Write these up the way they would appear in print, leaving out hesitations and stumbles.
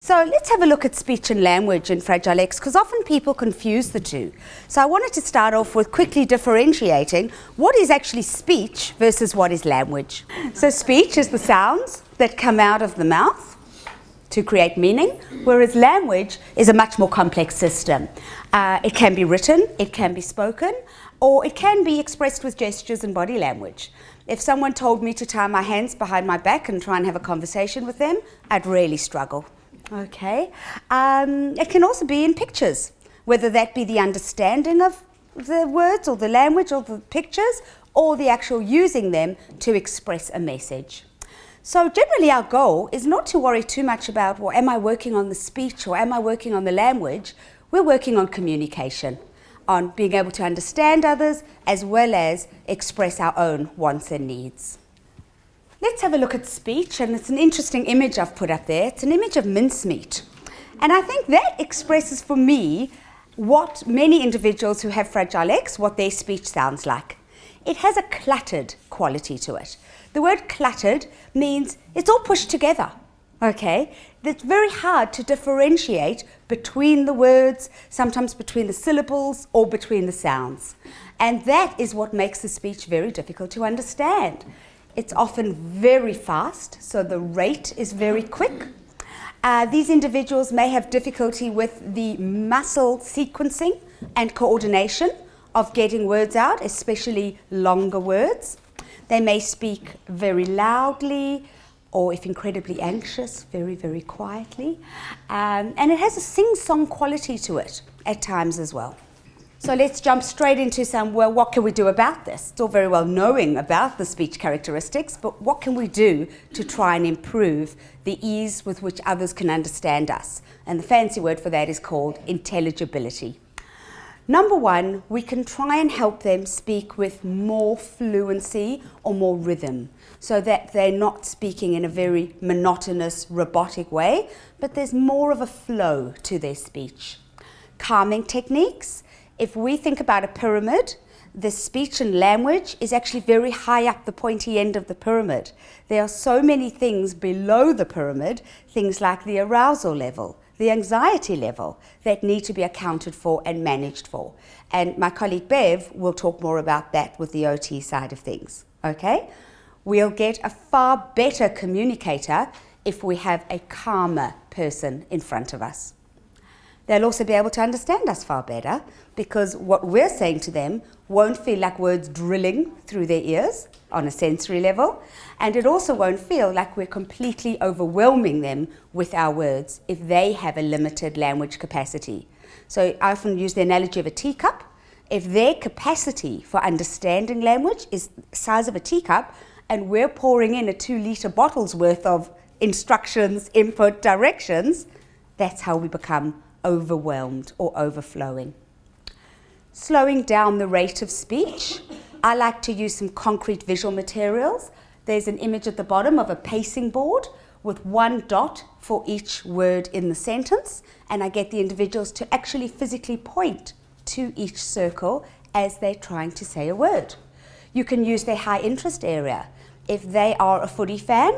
So let's have a look at speech and language in Fragile X, because often people confuse the two. So I wanted to start off with quickly differentiating what is actually speech versus what is language. So speech is the sounds that come out of the mouth to create meaning, whereas language is a much more complex system. It can be written, it can be spoken, or it can be expressed with gestures and body language. If someone told me to tie my hands behind my back and try and have a conversation with them, I'd really struggle. Okay. It can also be in pictures, whether that be the understanding of the words or the language or the pictures, or the actual using them to express a message. So generally our goal is not to worry too much about, well, am I working on the speech or am I working on the language? We're working on communication, on being able to understand others as well as express our own wants and needs. Let's have a look at speech, and it's an interesting image I've put up there. It's an image of mincemeat. And I think that expresses for me what many individuals who have Fragile X, what their speech sounds like. It has a cluttered quality to it. The word cluttered means it's all pushed together, okay? It's very hard to differentiate between the words, sometimes between the syllables or between the sounds. And that is what makes the speech very difficult to understand. It's often very fast, so the rate is very quick. These individuals may have difficulty with the muscle sequencing and coordination of getting words out, especially longer words. They may speak very loudly, or if incredibly anxious, very, very quietly. And it has a sing-song quality to it at times as well. So let's jump straight into well, what can we do about this? It's all very well knowing about the speech characteristics, but what can we do to try and improve the ease with which others can understand us? And the fancy word for that is called intelligibility. Number one, we can try and help them speak with more fluency or more rhythm, so that they're not speaking in a very monotonous, robotic way, but there's more of a flow to their speech. Calming techniques. If we think about a pyramid, the speech and language is actually very high up the pointy end of the pyramid. There are so many things below the pyramid, things like the arousal level, the anxiety level, that need to be accounted for and managed for. And my colleague Bev will talk more about that with the OT side of things. Okay? We'll get a far better communicator if we have a calmer person in front of us. They'll also be able to understand us far better, because what we're saying to them won't feel like words drilling through their ears on a sensory level, and it also won't feel like we're completely overwhelming them with our words if they have a limited language capacity. So I often use the analogy of a teacup. If their capacity for understanding language is the size of a teacup, and we're pouring in a 2-litre bottle's worth of instructions, input, directions, that's how we become overwhelmed or overflowing. Slowing down the rate of speech. I like to use some concrete visual materials. There's an image at the bottom of a pacing board with 1 dot for each word in the sentence, and I get the individuals to actually physically point to each circle as they're trying to say a word. You can use their high interest area. If they are a footy fan,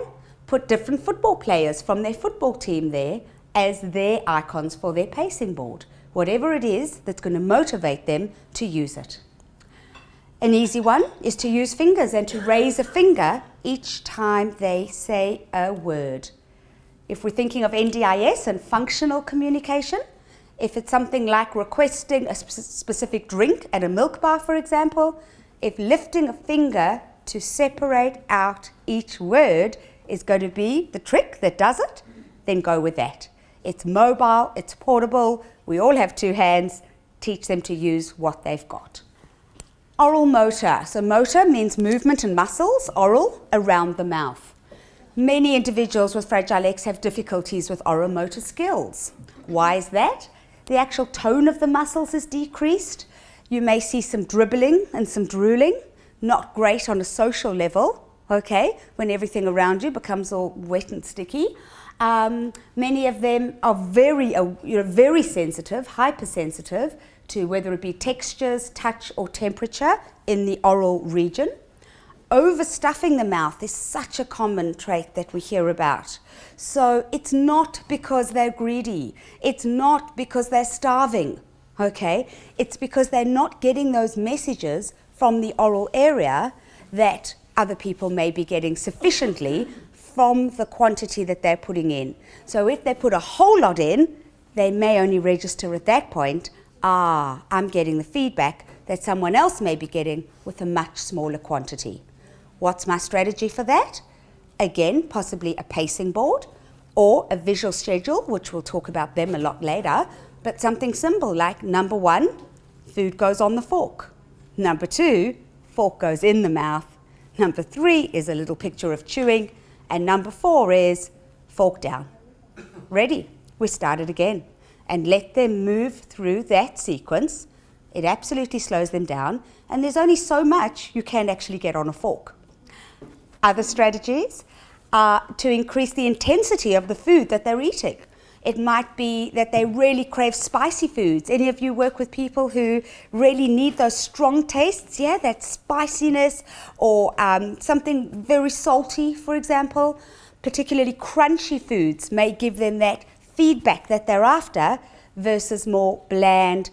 put different football players from their football team there as their icons for their pacing board. Whatever it is that's going to motivate them to use it. An easy one is to use fingers and to raise a finger each time they say a word. If we're thinking of NDIS and functional communication, if it's something like requesting a specific drink at a milk bar, for example, if lifting a finger to separate out each word is going to be the trick that does it, then go with that. It's mobile, it's portable, we all have 2 hands, teach them to use what they've got. Oral motor. So motor means movement and muscles, oral, around the mouth. Many individuals with Fragile X have difficulties with oral motor skills. Why is that? The actual tone of the muscles is decreased. You may see some dribbling and some drooling, not great on a social level, okay, when everything around you becomes all wet and sticky. Many of them are very sensitive, hypersensitive to whether it be textures, touch or temperature in the oral region. overstuffing the mouth is such a common trait that we hear about. So it's not because they're greedy. It's not because they're starving, okay? It's because they're not getting those messages from the oral area that other people may be getting sufficiently from the quantity that they're putting in. So if they put a whole lot in, they may only register at that point, I'm getting the feedback that someone else may be getting with a much smaller quantity. What's my strategy for that? Again, possibly a pacing board or a visual schedule, which we'll talk about them a lot later, but something simple like number 1, food goes on the fork. Number 2, fork goes in the mouth. Number 3 is a little picture of chewing. And number 4 is fork down. Ready? We start it again. And let them move through that sequence. It absolutely slows them down. And there's only so much you can actually get on a fork. Other strategies are to increase the intensity of the food that they're eating. It might be that they really crave spicy foods. Any of you work with people who really need those strong tastes, yeah, that spiciness, or something very salty, for example. Particularly crunchy foods may give them that feedback that they're after versus more bland,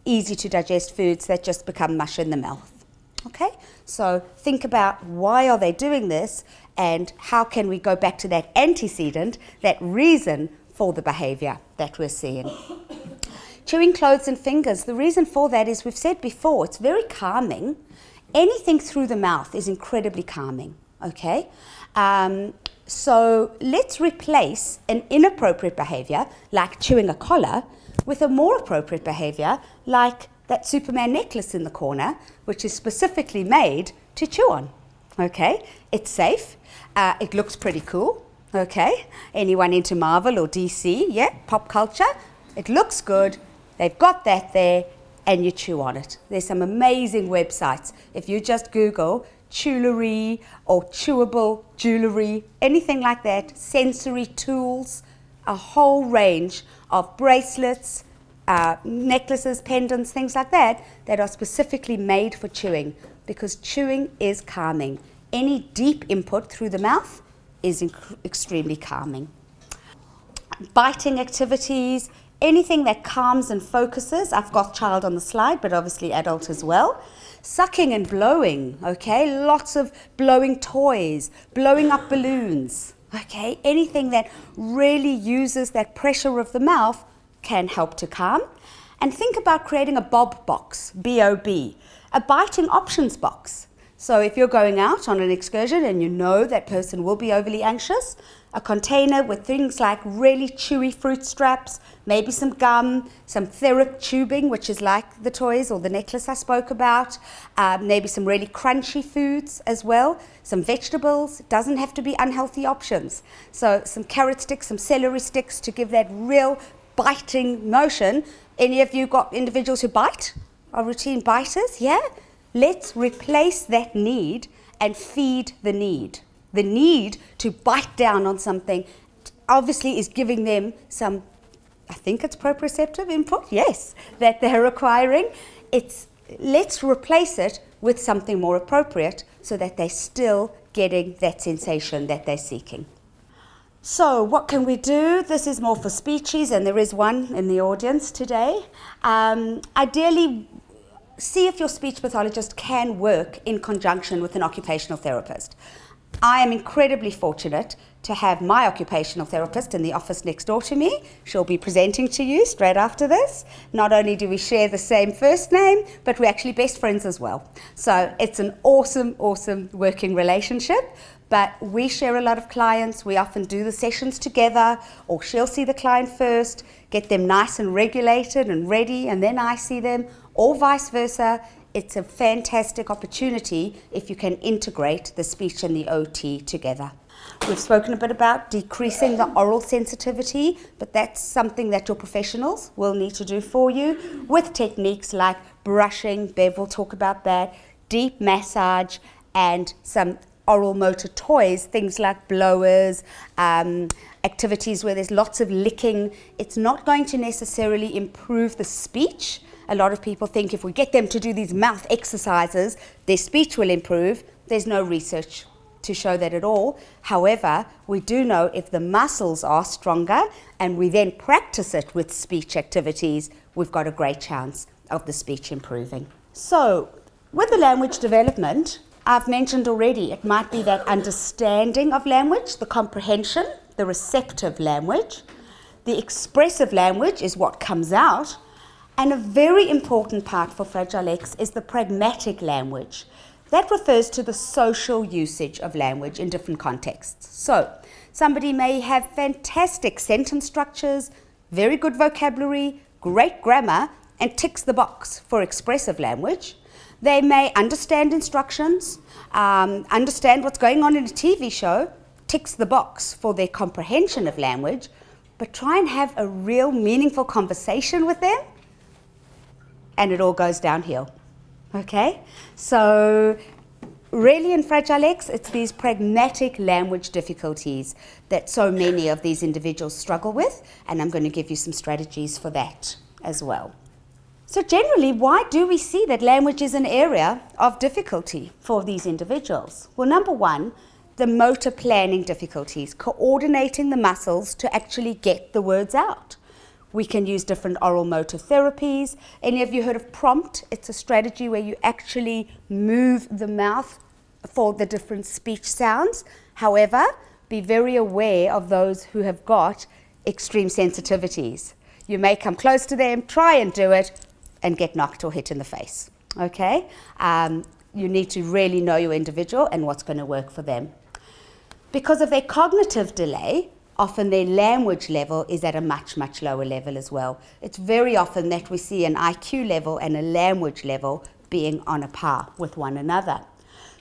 easy to digest foods that just become mush in the mouth. Okay, so think about why are they doing this and how can we go back to that antecedent, that reason for the behavior that we're seeing. Chewing clothes and fingers, the reason for that is we've said before, it's very calming. Anything through the mouth is incredibly calming, okay? So let's replace an inappropriate behavior, like chewing a collar, with a more appropriate behavior, like that Superman necklace in the corner, which is specifically made to chew on, okay? It's safe, it looks pretty cool. Okay, anyone into Marvel or DC, yeah, pop culture, it looks good, they've got that there, and you chew on it. There's some amazing websites. If you just Google jewelry or chewable jewelry, anything like that, sensory tools, a whole range of bracelets, necklaces, pendants, things like that, that are specifically made for chewing, because chewing is calming. Any deep input through the mouth is extremely calming. Biting activities, anything that calms and focuses. I've got child on the slide, but obviously adult as well. Sucking and blowing, okay? Lots of blowing toys, blowing up balloons, okay? Anything that really uses that pressure of the mouth can help to calm. And think about creating a BOB box, B-O-B, a biting options box. So if you're going out on an excursion and you know that person will be overly anxious, a container with things like really chewy fruit straps, maybe some gum, some theric tubing, which is like the toys or the necklace I spoke about, maybe some really crunchy foods as well, some vegetables, it doesn't have to be unhealthy options. So some carrot sticks, some celery sticks to give that real biting motion. Any of you got individuals who bite? Are routine biters? Yeah? Let's replace that need and feed the need. The need to bite down on something obviously is giving them some, I think it's proprioceptive input, yes, that they're acquiring. Let's replace it with something more appropriate so that they're still getting that sensation that they're seeking. So what can we do? This is more for speechies, and there is one in the audience today. Ideally, see if your speech pathologist can work in conjunction with an occupational therapist. I am incredibly fortunate to have my occupational therapist in the office next door to me. She'll be presenting to you straight after this. Not only do we share the same first name, but we're actually best friends as well. So it's an awesome, awesome working relationship. But we share a lot of clients. We often do the sessions together, or she'll see the client first, get them nice and regulated and ready, and then I see them, or vice versa. It's a fantastic opportunity if you can integrate the speech and the OT together. We've spoken a bit about decreasing the oral sensitivity, but that's something that your professionals will need to do for you with techniques like brushing, Bev will talk about that, deep massage, and some oral motor toys, things like blowers, activities where there's lots of licking. It's not going to necessarily improve the speech. A lot of people think if we get them to do these mouth exercises, their speech will improve. There's no research to show that at all. However, we do know if the muscles are stronger and we then practice it with speech activities, we've got a great chance of the speech improving. So, with the language development, I've mentioned already, it might be that understanding of language, the comprehension, the receptive language. The expressive language is what comes out. And a very important part for Fragile X is the pragmatic language. That refers to the social usage of language in different contexts. So, somebody may have fantastic sentence structures, very good vocabulary, great grammar, and ticks the box for expressive language. They may understand instructions, understand what's going on in a TV show, ticks the box for their comprehension of language, but try and have a real meaningful conversation with them, and it all goes downhill. Okay? So, really in Fragile X, it's these pragmatic language difficulties that so many of these individuals struggle with, and I'm going to give you some strategies for that as well. So generally, why do we see that language is an area of difficulty for these individuals? Well, number one, the motor planning difficulties, coordinating the muscles to actually get the words out. We can use different oral motor therapies. Any of you heard of prompt? It's a strategy where you actually move the mouth for the different speech sounds. However, be very aware of those who have got extreme sensitivities. You may come close to them, try and do it, and get knocked or hit in the face. Okay? You need to really know your individual and what's going to work for them. Because of their cognitive delay, often their language level is at a much, much lower level as well. It's very often that we see an IQ level and a language level being on a par with one another.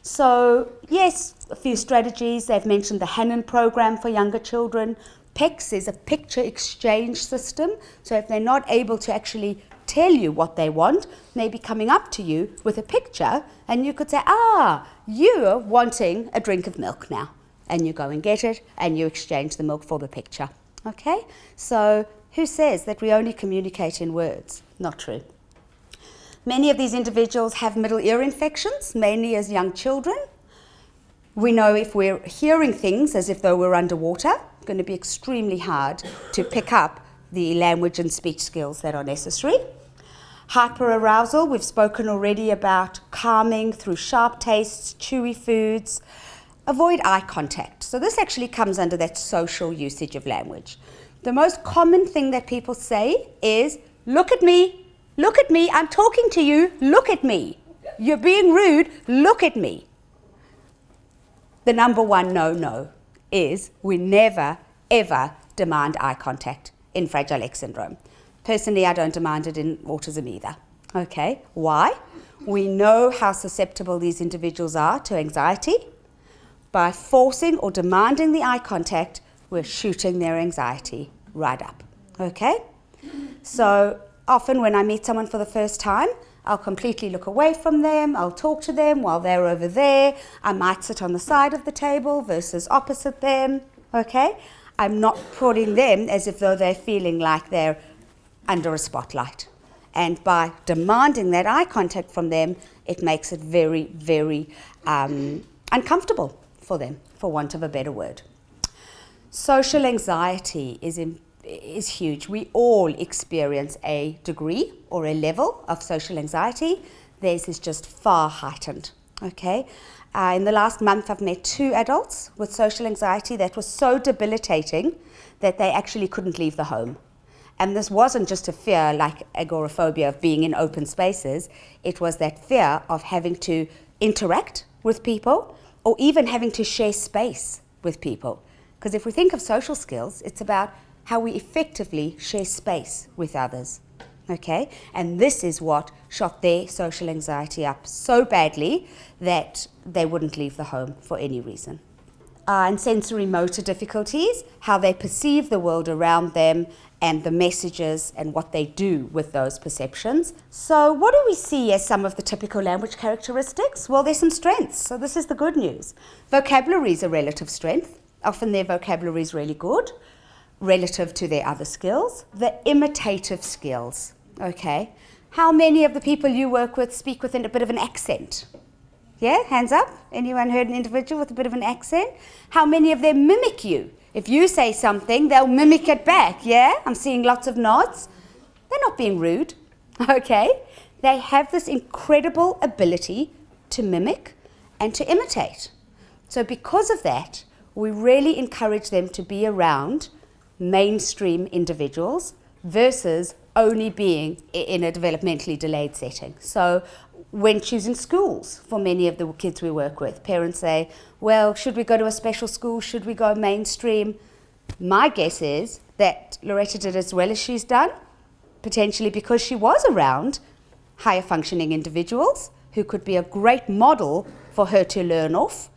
So, yes, a few strategies. They've mentioned the Hannon program for younger children. PECS is a picture exchange system. So if they're not able to actually tell you what they want, maybe coming up to you with a picture, and you could say, you're wanting a drink of milk now. And you go and get it, and you exchange the milk for the picture. Okay? So who says that we only communicate in words? Not true. Many of these individuals have middle ear infections, mainly as young children. We know if we're hearing things as if though we're underwater, it's going to be extremely hard to pick up the language and speech skills that are necessary. Hyperarousal, we've spoken already about calming through sharp tastes, chewy foods. Avoid eye contact. So this actually comes under that social usage of language. The most common thing that people say is, look at me, I'm talking to you, look at me. You're being rude, look at me. The number one no is we never, ever demand eye contact in Fragile X syndrome. Personally, I don't demand it in autism either. Okay, why? We know how susceptible these individuals are to anxiety. By forcing or demanding the eye contact, we're shooting their anxiety right up. Okay? So often when I meet someone for the first time, I'll completely look away from them, I'll talk to them while they're over there, I might sit on the side of the table versus opposite them. Okay? I'm not putting them as if though they're feeling like they're under a spotlight. And by demanding that eye contact from them, it makes it very, very uncomfortable for them, for want of a better word. Social anxiety is huge. We all experience a degree or a level of social anxiety. Theirs is just far heightened. Okay? In the last month, I've met 2 adults with social anxiety that was so debilitating that they actually couldn't leave the home. And this wasn't just a fear like agoraphobia of being in open spaces. It was that fear of having to interact with people, or even having to share space with people. Because if we think of social skills, it's about how we effectively share space with others. Okay? And this is what shot their social anxiety up so badly that they wouldn't leave the home for any reason. And sensory motor difficulties, how they perceive the world around them and the messages and what they do with those perceptions. So what do we see as some of the typical language characteristics? Well, there's some strengths, so this is the good news. Vocabulary is a relative strength. Often their vocabulary is really good relative to their other skills. The imitative skills, okay? How many of the people you work with speak with a bit of an accent? Yeah, hands up. Anyone heard an individual with a bit of an accent? How many of them mimic you? If you say something, they'll mimic it back, yeah? I'm seeing lots of nods. They're not being rude, okay? They have this incredible ability to mimic and to imitate. So because of that, we really encourage them to be around mainstream individuals versus only being in a developmentally delayed setting. So when choosing schools for many of the kids we work with, parents say, well, should we go to a special school? Should we go mainstream? My guess is that Loretta did as well as she's done, potentially because she was around higher functioning individuals who could be a great model for her to learn off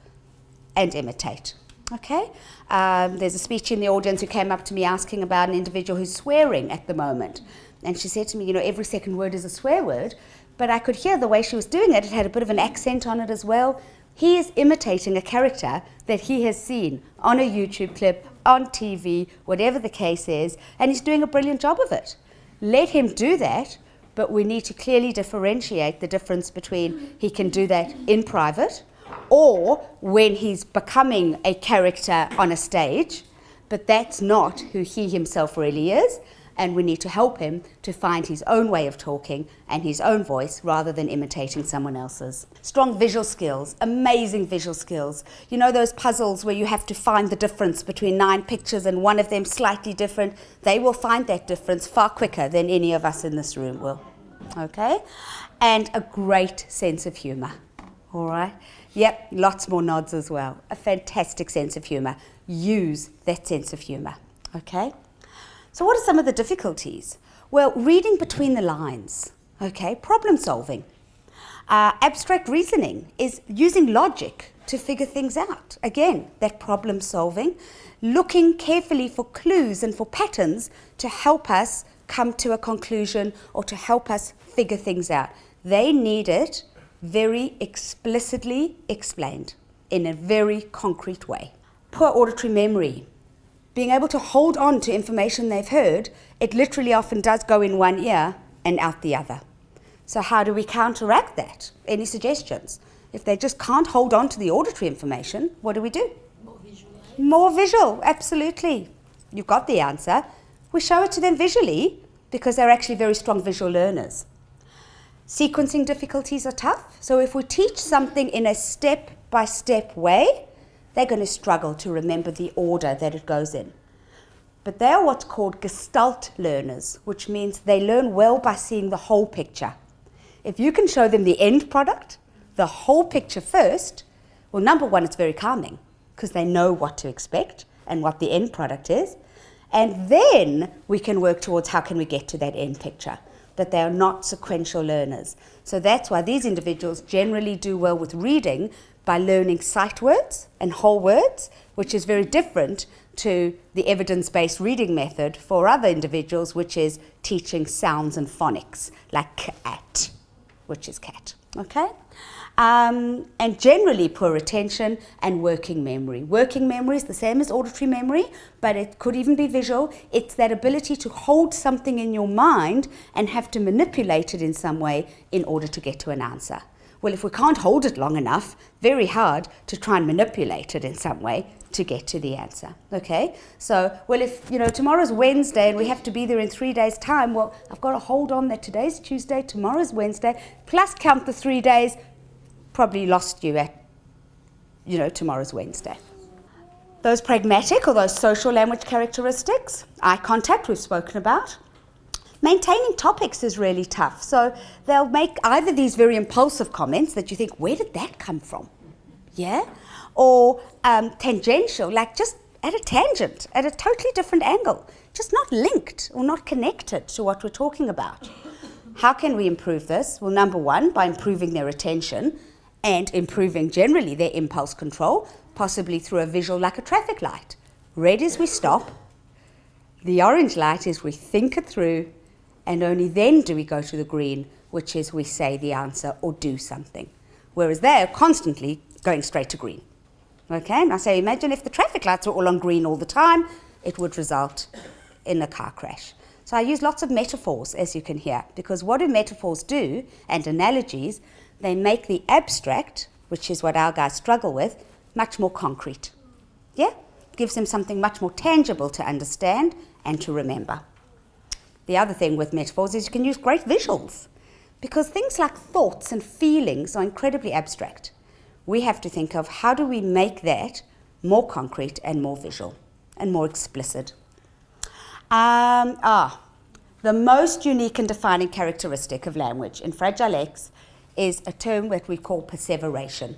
and imitate. Okay? There's a speech in the audience who came up to me asking about an individual who's swearing at the moment. And she said to me, every second word is a swear word, but I could hear the way she was doing it. It had a bit of an accent on it as well. He is imitating a character that he has seen on a YouTube clip, on TV, whatever the case is, and he's doing a brilliant job of it. Let him do that, but we need to clearly differentiate the difference between he can do that in private or when he's becoming a character on a stage, but that's not who he himself really is. And we need to help him to find his own way of talking and his own voice rather than imitating someone else's. Strong visual skills, amazing visual skills. Those puzzles where you have to find the difference between 9 pictures and one of them slightly different. They will find that difference far quicker than any of us in this room will. Okay? And a great sense of humor. All right? Yep, lots more nods as well. A fantastic sense of humor. Use that sense of humor. Okay? So what are some of the difficulties? Well, reading between the lines, okay, problem solving. Abstract reasoning is using logic to figure things out. Again, that problem solving, looking carefully for clues and for patterns to help us come to a conclusion or to help us figure things out. They need it very explicitly explained in a very concrete way. Poor auditory memory. Being able to hold on to information they've heard, it literally often does go in one ear and out the other. So how do we counteract that? Any suggestions? If they just can't hold on to the auditory information, what do we do? More visual, absolutely. You've got the answer. We show it to them visually because they're actually very strong visual learners. Sequencing difficulties are tough. So if we teach something in a step-by-step way, they're going to struggle to remember the order that it goes in. But they are what's called gestalt learners, which means they learn well by seeing the whole picture. If you can show them the end product, the whole picture first, well, number one, it's very calming because they know what to expect and what the end product is. And then we can work towards how can we get to that end picture. But they are not sequential learners. So that's why these individuals generally do well with reading by learning sight words and whole words, which is very different to the evidence-based reading method for other individuals, which is teaching sounds and phonics, like cat, which is cat, okay? And generally poor retention and working memory. Working memory is the same as auditory memory, but it could even be visual. It's that ability to hold something in your mind and have to manipulate it in some way in order to get to an answer. Well, if we can't hold it long enough, very hard to try and manipulate it in some way to get to the answer, okay? So, well, if, tomorrow's Wednesday and we have to be there in 3 days' time, well, I've got to hold on that today's Tuesday, tomorrow's Wednesday, plus count the 3 days, probably lost you at, tomorrow's Wednesday. Those pragmatic or those social language characteristics, eye contact we've spoken about. Maintaining topics is really tough. So they'll make either these very impulsive comments that you think, where did that come from? Yeah? Or tangential, like just at a tangent, at a totally different angle, just not linked or not connected to what we're talking about. How can we improve this? Well, number one, by improving their attention and improving generally their impulse control, possibly through a visual like a traffic light. Red is we stop, the orange light is we think it through, and only then do we go to the green, which is we say the answer or do something. Whereas they're constantly going straight to green. Okay, now so imagine if the traffic lights were all on green all the time, it would result in a car crash. So I use lots of metaphors, as you can hear, because what do metaphors do, and analogies? They make the abstract which is what our guys struggle with, much more concrete. Yeah? Gives them something much more tangible to understand and to remember. The other thing with metaphors is you can use great visuals, because things like thoughts and feelings are incredibly abstract. We have to think of how do we make that more concrete and more visual and more explicit. The most unique and defining characteristic of language in Fragile X is a term that we call perseveration.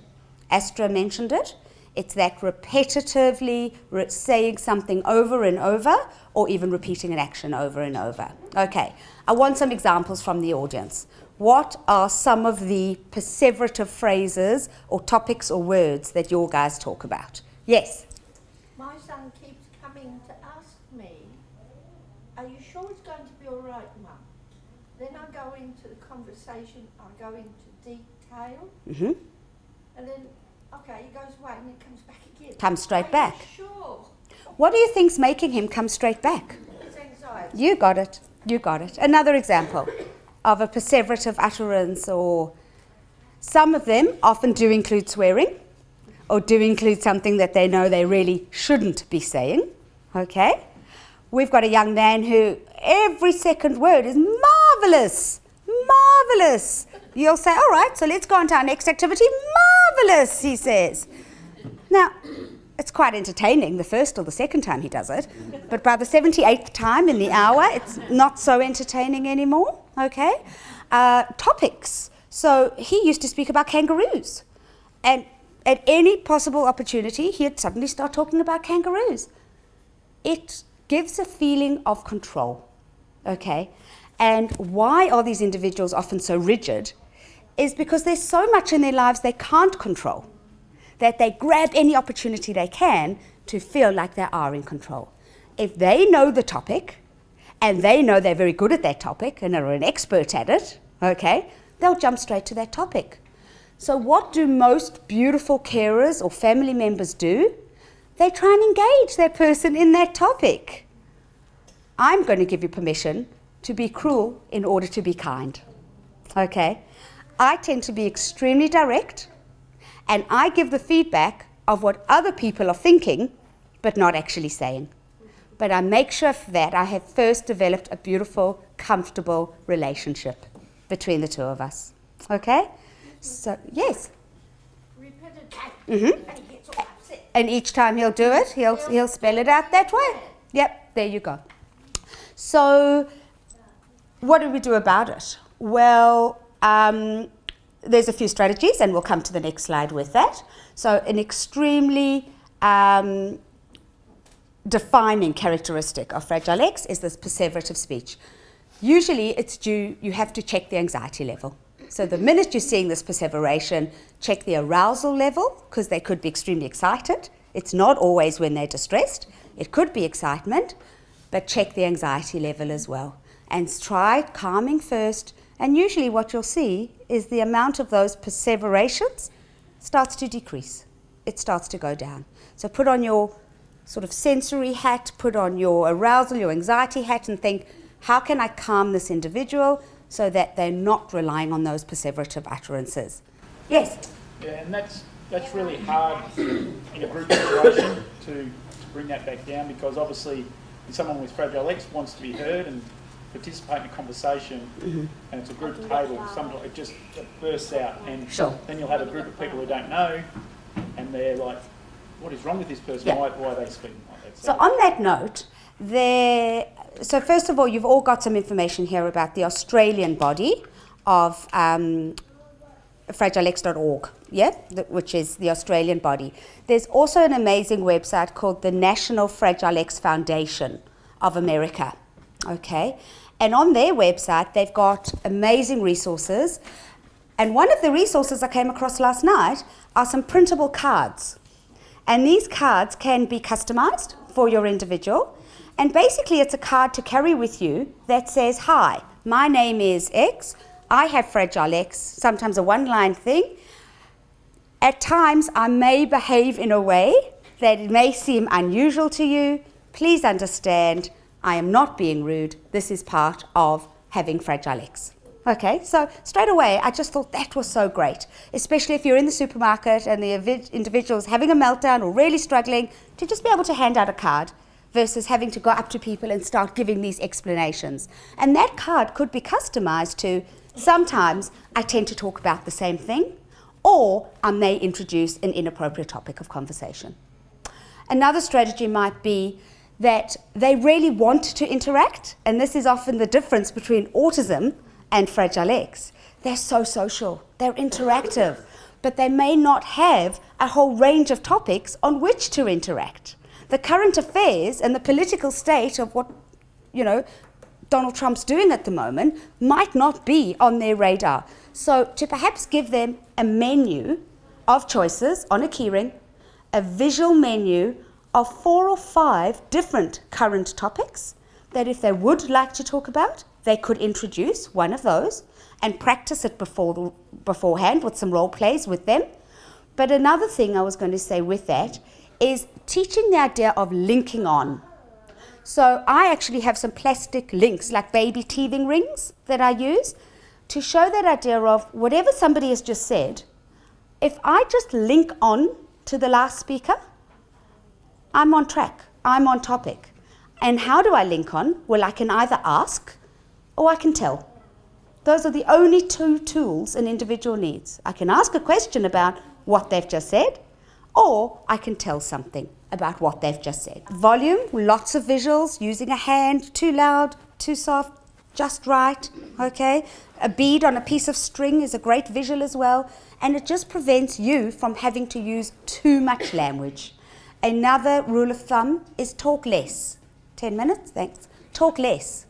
Astra mentioned it. It's that repetitively saying something over and over, or even repeating an action over and over. Okay, I want some examples from the audience. What are some of the perseverative phrases or topics or words that your guys talk about? Yes? My son keeps coming to ask me, are you sure it's going to be all right, Mum? Then I go into the conversation, I go into detail, and then, okay, he goes away and he comes back again. Comes straight back. Sure. What do you think's making him come straight back? It's anxiety. You got it. You got it. Another example of a perseverative utterance, or some of them often do include swearing, or do include something that they know they really shouldn't be saying. Okay? We've got a young man who every second word is marvellous. Marvellous. You'll say, all right, so let's go on to our next activity. Marvellous, he says. Now, it's quite entertaining the first or the second time he does it, but by the 78th time in the hour, it's not so entertaining anymore, okay? Topics. So he used to speak about kangaroos, and at any possible opportunity, he'd suddenly start talking about kangaroos. It gives a feeling of control, okay? And why are these individuals often so rigid is because there's so much in their lives they can't control, that they grab any opportunity they can to feel like they are in control. If they know the topic, and they know they're very good at that topic and are an expert at it, okay, they'll jump straight to that topic. So what do most beautiful carers or family members do? They try and engage that person in that topic. I'm going to give you permission to be cruel in order to be kind, okay? I tend to be extremely direct, and I give the feedback of what other people are thinking, but not actually saying. But I make sure that I have first developed a beautiful, comfortable relationship between the two of us. Okay? So, yes? Repetitive. Mm-hmm. And he gets all upset. And each time he'll do it, he'll spell it out that way. Yep, there you go. So, what do we do about it? Well, there's a few strategies, and we'll come to the next slide with that. So an extremely defining characteristic of Fragile X is this perseverative speech. Usually you have to check the anxiety level. So the minute you're seeing this perseveration, check the arousal level, because they could be extremely excited. It's not always when they're distressed. It could be excitement, but check the anxiety level as well. And try calming first. And usually what you'll see is the amount of those perseverations starts to decrease. It starts to go down. So put on your sort of sensory hat, put on your arousal, your anxiety hat, and think, how can I calm this individual so that they're not relying on those perseverative utterances? Yes? Yeah, and that's really hard in a group situation to bring that back down, because obviously someone with Fragile X wants to be heard and participate in a conversation, and it's a group table, sometimes it just bursts out, and then you'll have a group of people who don't know, and they're like, what is wrong with this person? Yeah. Why are they speaking like that? So on that note, so first of all, you've all got some information here about the Australian body of fragilex.org, yeah, which is the Australian body. There's also an amazing website called the National Fragile X Foundation of America, okay? And on their website, they've got amazing resources. And one of the resources I came across last night are some printable cards. And these cards can be customized for your individual. And basically, it's a card to carry with you that says, hi, my name is X, I have Fragile X, sometimes a one-line thing. At times, I may behave in a way that it may seem unusual to you. Please understand, I am not being rude. This is part of having Fragile X. Okay, so straight away, I just thought that was so great, especially if you're in the supermarket and the individual's having a meltdown or really struggling, to just be able to hand out a card versus having to go up to people and start giving these explanations. And that card could be customized to, sometimes I tend to talk about the same thing, or I may introduce an inappropriate topic of conversation. Another strategy might be that they really want to interact, and this is often the difference between autism and Fragile X. They're so social, they're interactive, but they may not have a whole range of topics on which to interact. The current affairs and the political state of what, Donald Trump's doing at the moment might not be on their radar. So to perhaps give them a menu of choices on a keyring, a visual menu of 4 or 5 different current topics that if they would like to talk about, they could introduce one of those and practice it beforehand with some role plays with them. But another thing I was going to say with that is teaching the idea of linking on. So I actually have some plastic links, like baby teething rings, that I use to show that idea of whatever somebody has just said, if I just link on to the last speaker, I'm on track, I'm on topic. And how do I link on? Well, I can either ask or I can tell. Those are the only 2 tools an individual needs. I can ask a question about what they've just said, or I can tell something about what they've just said. Volume, lots of visuals, using a hand, too loud, too soft, just right, okay? A bead on a piece of string is a great visual as well, and it just prevents you from having to use too much language. Another rule of thumb is talk less. 10 minutes, thanks. Talk less,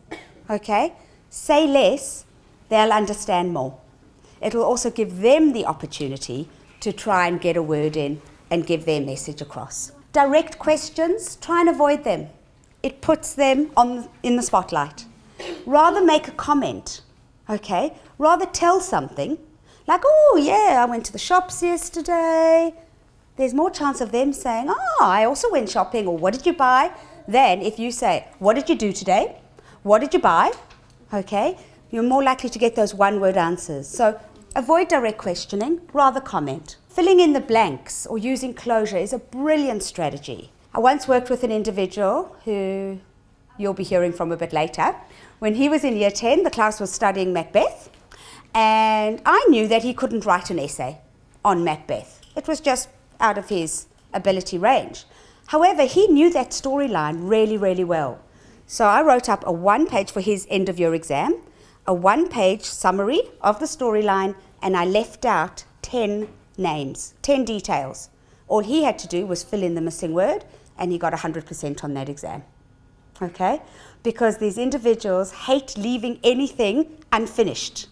okay? Say less, they'll understand more. It'll also give them the opportunity to try and get a word in and give their message across. Direct questions, try and avoid them. It puts them in the spotlight. Rather make a comment, okay? Rather tell something, like, oh yeah, I went to the shops yesterday. There's more chance of them saying, oh, I also went shopping, or what did you buy? Than if you say, what did you do today? What did you buy? Okay, you're more likely to get those one-word answers. So avoid direct questioning, rather comment. Filling in the blanks or using closure is a brilliant strategy. I once worked with an individual who you'll be hearing from a bit later. When he was in year 10, the class was studying Macbeth, and I knew that he couldn't write an essay on Macbeth. It was just out of his ability range. However, he knew that storyline really, really well. So I wrote up a 1-page for his end of year exam, a 1-page summary of the storyline, and I left out 10 names, 10 details. All he had to do was fill in the missing word, and he got 100% on that exam. Okay? Because these individuals hate leaving anything unfinished.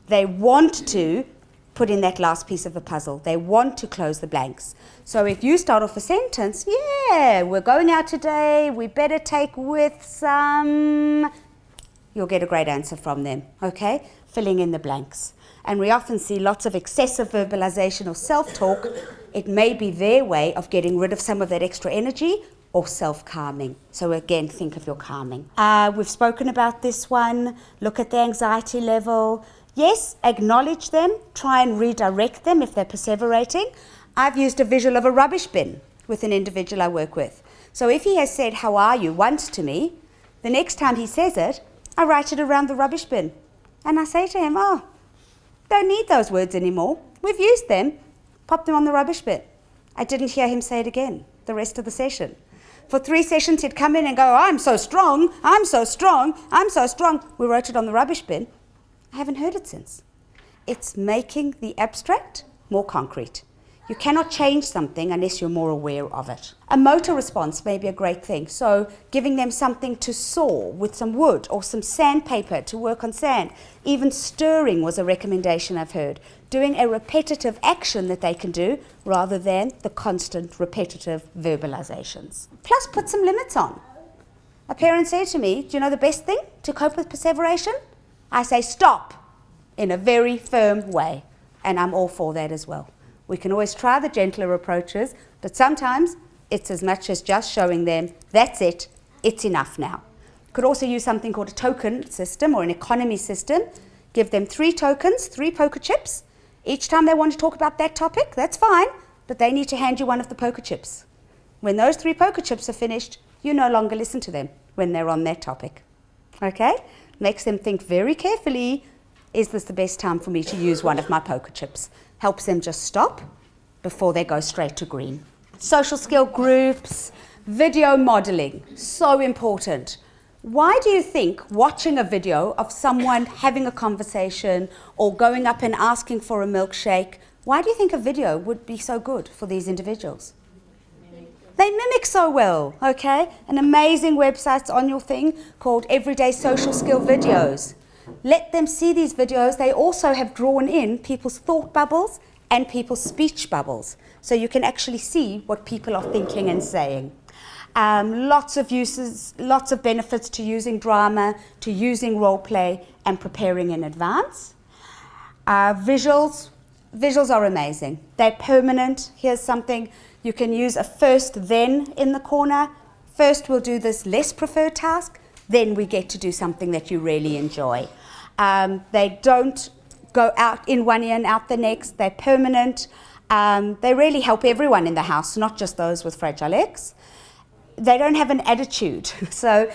They want to put in that last piece of the puzzle. They want to close the blanks. So if you start off a sentence, yeah, we're going out today, we better take with some, you'll get a great answer from them, okay? Filling in the blanks. And we often see lots of excessive verbalization or self-talk. It may be their way of getting rid of some of that extra energy or self-calming. So again, think of your calming. We've spoken about this one. Look at the anxiety level. Yes, acknowledge them, try and redirect them if they're perseverating. I've used a visual of a rubbish bin with an individual I work with. So if he has said, how are you, once to me, the next time he says it, I write it around the rubbish bin. And I say to him, oh, don't need those words anymore. We've used them, pop them on the rubbish bin. I didn't hear him say it again the rest of the session. For 3 sessions, he'd come in and go, I'm so strong, I'm so strong, I'm so strong. We wrote it on the rubbish bin. I haven't heard it since. It's making the abstract more concrete. You cannot change something unless you're more aware of it. A motor response may be a great thing. So giving them something to saw with some wood or some sandpaper to work on sand. Even stirring was a recommendation I've heard. Doing a repetitive action that they can do rather than the constant repetitive verbalizations. Plus put some limits on. A parent said to me, do you know the best thing to cope with perseveration? I say stop in a very firm way, and I'm all for that as well. We can always try the gentler approaches, but sometimes it's as much as just showing them, that's it, it's enough now. Could also use something called a token system or an economy system. Give them 3 tokens, 3 poker chips. Each time they want to talk about that topic, that's fine, but they need to hand you one of the poker chips. When those 3 poker chips are finished, you no longer listen to them when they're on that topic. Okay? Makes them think very carefully, is this the best time for me to use one of my poker chips? Helps them just stop before they go straight to green. Social skill groups, video modeling, so important. Why do you think watching a video of someone having a conversation or going up and asking for a milkshake, why do you think a video would be so good for these individuals? They mimic so well, okay? An amazing website's on your thing called Everyday Social Skill Videos. Let them see these videos. They also have drawn in people's thought bubbles and people's speech bubbles, so you can actually see what people are thinking and saying. Lots of uses, lots of benefits to using drama, to using role play and preparing in advance. Visuals are amazing. They're permanent. Here's something. You can use a first, then in the corner. First we'll do this less preferred task, then we get to do something that you really enjoy. They don't go out in one ear and out the next. They're permanent. They really help everyone in the house, not just those with fragile legs. They don't have an attitude. So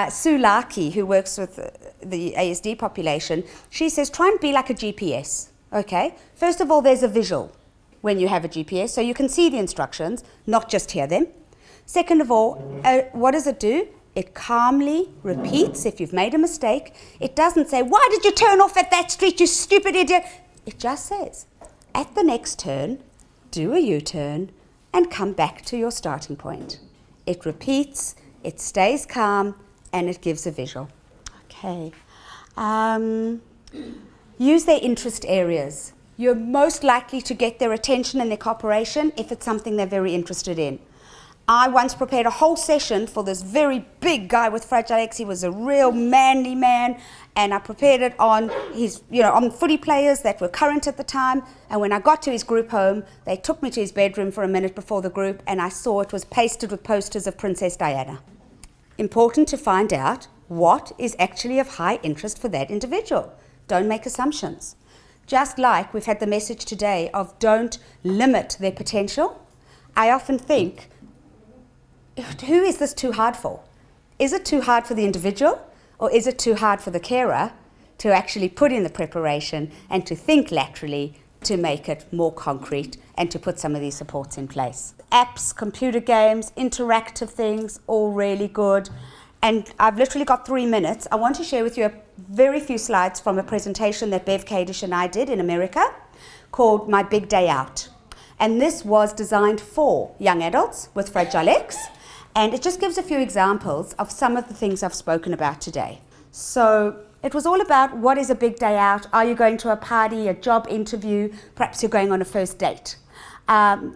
Sue Larkey, who works with the ASD population, she says, try and be like a GPS, okay? First of all, there's a visual when you have a GPS, so you can see the instructions, not just hear them. Second of all, what does it do? It calmly repeats if you've made a mistake. It doesn't say, why did you turn off at that street, you stupid idiot? It just says, at the next turn, do a U-turn and come back to your starting point. It repeats, it stays calm, and it gives a visual. Okay. Use their interest areas. You're most likely to get their attention and their cooperation if it's something they're very interested in. I once prepared a whole session for this very big guy with fragile legs. He was a real manly man, and I prepared it on his, on footy players that were current at the time. And when I got to his group home, they took me to his bedroom for a minute before the group, and I saw it was pasted with posters of Princess Diana. Important to find out what is actually of high interest for that individual. Don't make assumptions. Just like we've had the message today of don't limit their potential, I often think, who is this too hard for? Is it too hard for the individual, or is it too hard for the carer to actually put in the preparation and to think laterally to make it more concrete and to put some of these supports in place? Apps, computer games, interactive things, all really good. And I've literally got 3 minutes. I want to share with you a very few slides from a presentation that Bev Kadish and I did in America called My Big Day Out. And this was designed for young adults with fragile legs. And it just gives a few examples of some of the things I've spoken about today. So it was all about what is a big day out? Are you going to a party, a job interview? Perhaps you're going on a first date.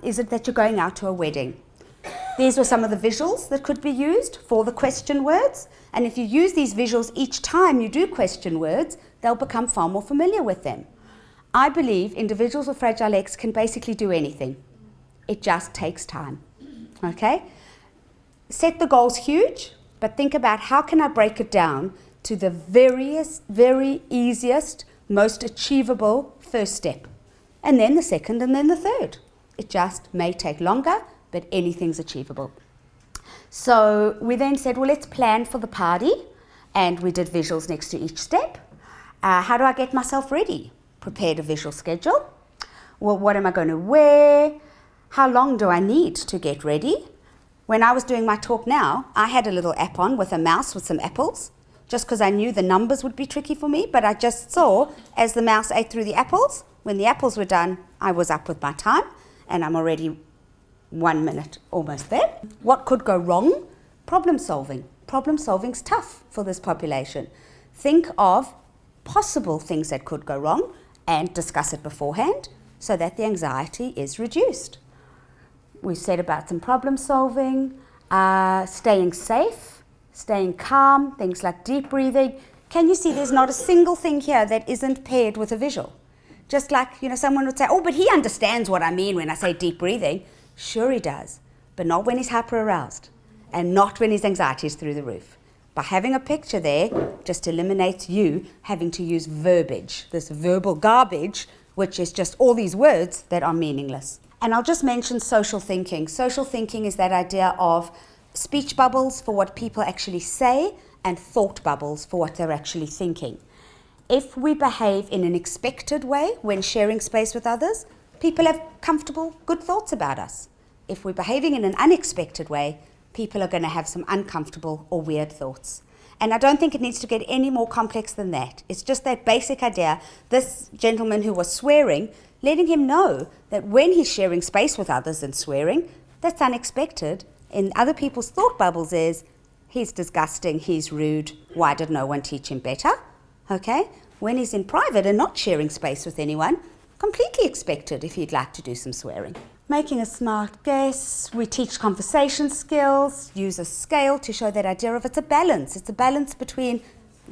Is it that you're going out to a wedding? These were some of the visuals that could be used for the question words. And if you use these visuals each time you do question words, they'll become far more familiar with them. I believe individuals with fragile legs can basically do anything. It just takes time. Okay? Set the goals huge, but think about how can I break it down to the very easiest, most achievable first step. And then the second, and then the third. It just may take longer, but anything's achievable. So we then said, well, let's plan for the party. And we did visuals next to each step. How do I get myself ready? Prepared a visual schedule. Well, what am I going to wear? How long do I need to get ready? When I was doing my talk now, I had a little app on with a mouse with some apples, just because I knew the numbers would be tricky for me, but I just saw as the mouse ate through the apples, when the apples were done, I was up with my time, and I'm already 1 minute almost there. What could go wrong? Problem solving. Problem solving's tough for this population. Think of possible things that could go wrong and discuss it beforehand so that the anxiety is reduced. We said about some problem solving, staying safe, staying calm, things like deep breathing. Can you see there's not a single thing here that isn't paired with a visual? Just like, someone would say, oh, but he understands what I mean when I say deep breathing. Sure he does, but not when he's hyper-aroused and not when his anxiety is through the roof. By having a picture there, just eliminates you having to use verbiage, this verbal garbage, which is just all these words that are meaningless. And I'll just mention social thinking. Social thinking is that idea of speech bubbles for what people actually say and thought bubbles for what they're actually thinking. If we behave in an expected way when sharing space with others, people have comfortable, good thoughts about us. If we're behaving in an unexpected way, people are going to have some uncomfortable or weird thoughts. And I don't think it needs to get any more complex than that. It's just that basic idea. This gentleman who was swearing, letting him know that when he's sharing space with others and swearing, that's unexpected. In other people's thought bubbles is, he's disgusting, he's rude, why did no one teach him better? Okay? When he's in private and not sharing space with anyone, completely expected if he'd like to do some swearing. Making a smart guess, we teach conversation skills, use a scale to show that idea of it's a balance. It's a balance between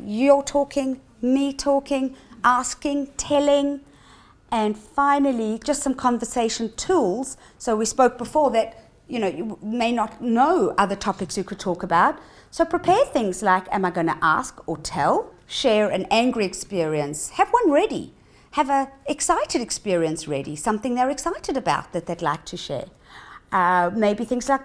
you're talking, me talking, asking, telling, and finally just some conversation tools. So we spoke before that you may not know other topics you could talk about. So prepare things like, am I going to ask or tell? Share an angry experience. Have one ready. Have an excited experience ready, something they're excited about that they'd like to share. Maybe things like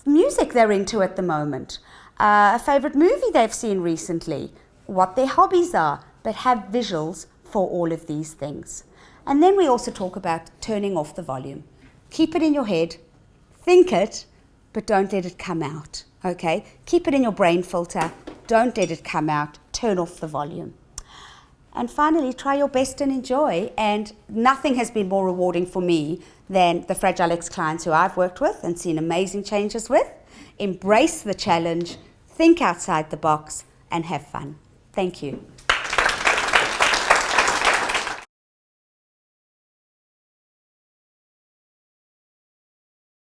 music they're into at the moment, a favourite movie they've seen recently, what their hobbies are, but have visuals for all of these things. And then we also talk about turning off the volume. Keep it in your head, think it, but don't let it come out, okay? Keep it in your brain filter, don't let it come out, turn off the volume. And finally, try your best and enjoy. And nothing has been more rewarding for me than the Fragile X clients who I've worked with and seen amazing changes with. Embrace the challenge, think outside the box, and have fun. Thank you.